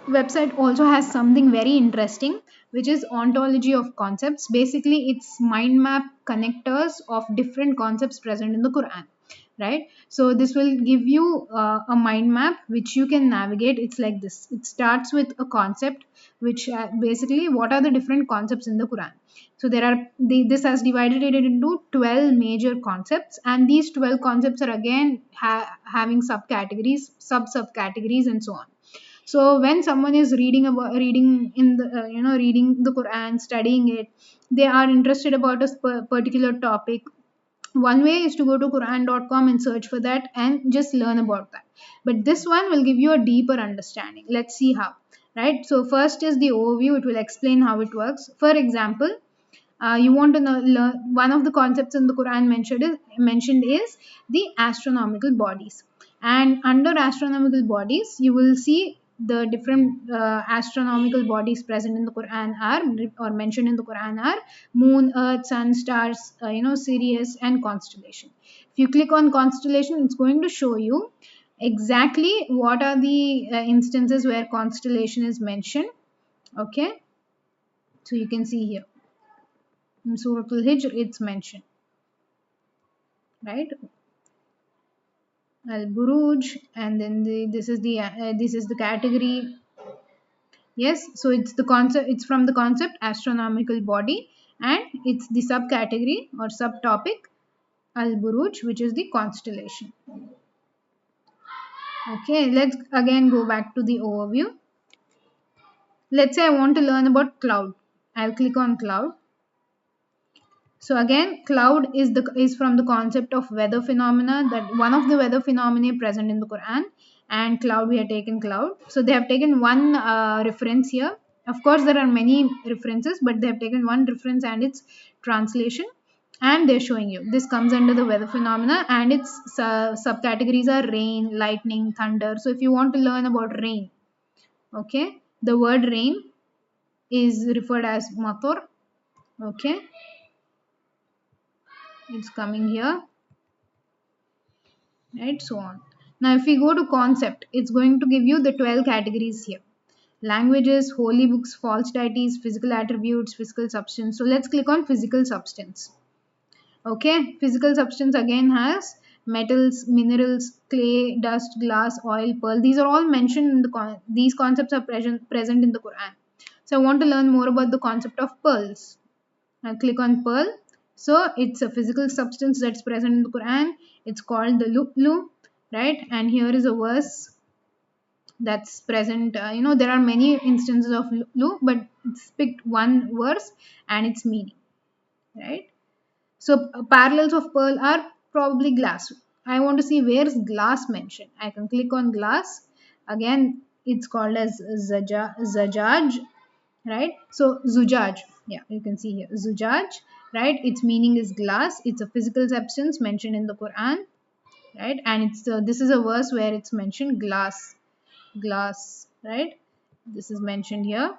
website also has something very interesting, which is ontology of concepts. Basically, it's mind map connectors of different concepts present in the Quran, right? So this will give you a mind map which you can navigate. It's like this. It starts with a concept, which basically what are the different concepts in the Quran. So there are this has divided it into 12 major concepts, and these 12 concepts are again having subcategories, subcategories, and so on. So when someone is reading in the reading the Quran, studying it, they are interested about a particular topic. One way is to go to quran.com and search for that and just learn about that, but this one will give you a deeper understanding. Let's see how. Right, so first is the overview. It will explain how it works. For example, you want to learn one of the concepts in the Quran mentioned is the astronomical bodies, and under astronomical bodies you will see the different astronomical bodies present in the Quran are or mentioned in the Quran are moon, earth, sun, stars, Sirius, and constellation. If you click on constellation, it's going to show you exactly what are the instances where constellation is mentioned. Okay, so you can see here in Surah Al-Hijr it's mentioned, right? Al-Buruj, and then this is the category. Yes, so it's the concept. It's from the concept astronomical body, and it's the subcategory or subtopic Al-Buruj, which is the constellation. Okay, let's again go back to the overview. Let's say I want to learn about cloud. I'll click on cloud. So again, cloud is from the concept of weather phenomena, that one of the weather phenomena present in the Quran, and cloud, we have taken cloud. So they have taken one reference here. Of course, there are many references, but they have taken one reference and its translation, and they're showing you this comes under the weather phenomena, and its subcategories are rain, lightning, thunder. So if you want to learn about rain, okay, the word rain is referred as matar. Okay, it's coming here, right? So on. Now if we go to concept, it's going to give you the 12 categories here: languages, holy books, false deities, physical attributes, physical substance. So let's click on physical substance. Okay, physical substance again has metals, minerals, clay, dust, glass, oil, pearl. These are all mentioned in these concepts are present in the Quran. So I want to learn more about the concept of pearls. I'll click on pearl. So it's a physical substance that's present in the Quran. It's called the lu'lu, right? And here is a verse that's present. There are many instances of lu'lu, but it's picked one verse and its meaning, right? So parallels of pearl are probably glass. I want to see where is glass mentioned. I can click on glass. Again, it's called as zajaj, right? So zujaj, yeah, you can see here zujaj, right? Its meaning is glass. It's a physical substance mentioned in the Quran, right? And it's this is a verse where it's mentioned glass, right? This is mentioned here,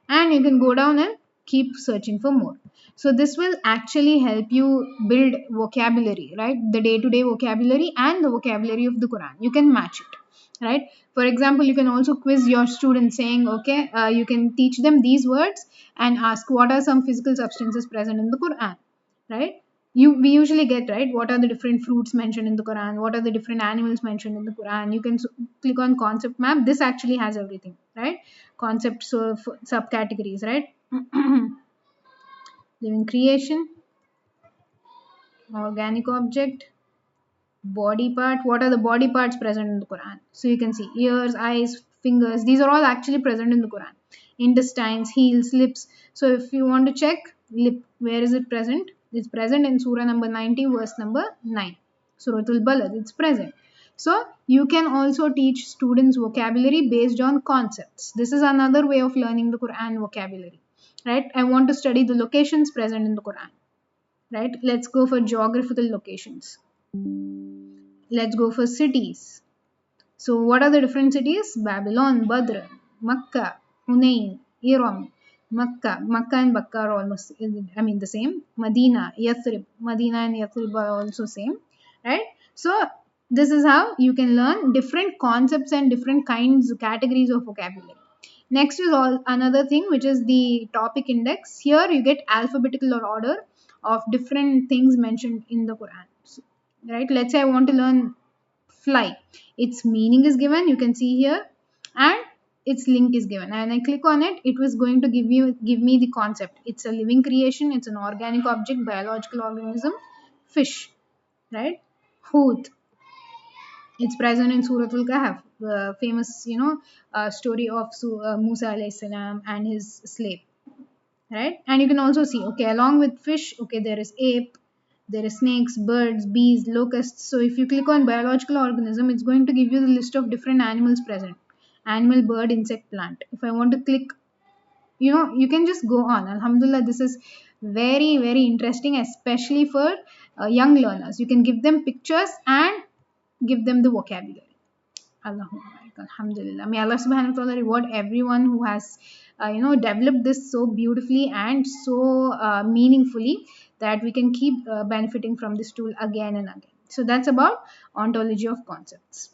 and you can go down and keep searching for more. So this will actually help you build vocabulary, right? The day-to-day vocabulary and the vocabulary of the Quran, you can match it, right? For example, you can also quiz your students saying, okay, you can teach them these words and ask what are some physical substances present in the Quran, right? We usually get, right, what are the different fruits mentioned in the Quran, what are the different animals mentioned in the Quran. You can click on concept map. This actually has everything, right? Concept, so subcategories, right? Living creation, organic object, body part. What are the body parts present in the Quran? So you can see ears, eyes, fingers. These are all actually present in the Quran. Intestines, heels, lips. So if you want to check lip, where is it present? It's present in Surah number 90, verse number 9. Surah Al-Balad, it's present. So you can also teach students vocabulary based on concepts. This is another way of learning the Quran vocabulary, right? I want to study the locations present in the Quran, right? Let's go for geographical locations. Let's go for cities. So what are the different cities? Babylon, Badr, Makkah, Hunain, Iram, Makkah and Bakka are almost, the same. Medina, Yathrib. Medina and Yathrib are also same, right? So this is how you can learn different concepts and different kinds, categories of vocabulary. Next is all another thing, which is the topic index. Here you get alphabetical order of different things mentioned in the Quran. So, right? Let's say I want to learn fly. Its meaning is given. You can see here, and its link is given. And I click on it. It was going to give me the concept. It's a living creation. It's an organic object, biological organism, fish. Right? Hoot. It's present in Suratul Kahf, the famous, story of Musa alayhi salam and his slave, right? And you can also see, okay, along with fish, okay, there is ape, there is snakes, birds, bees, locusts. So if you click on biological organism, it's going to give you the list of different animals present: animal, bird, insect, plant. If I want to click, you can just go on. Alhamdulillah, this is very, very interesting, especially for young learners. You can give them pictures and give them the vocabulary. Allahumma barik. Alhamdulillah. May Allah subhanahu wa ta'ala reward everyone who has, developed this so beautifully and so meaningfully that we can keep benefiting from this tool again and again. So that's about ontology of concepts.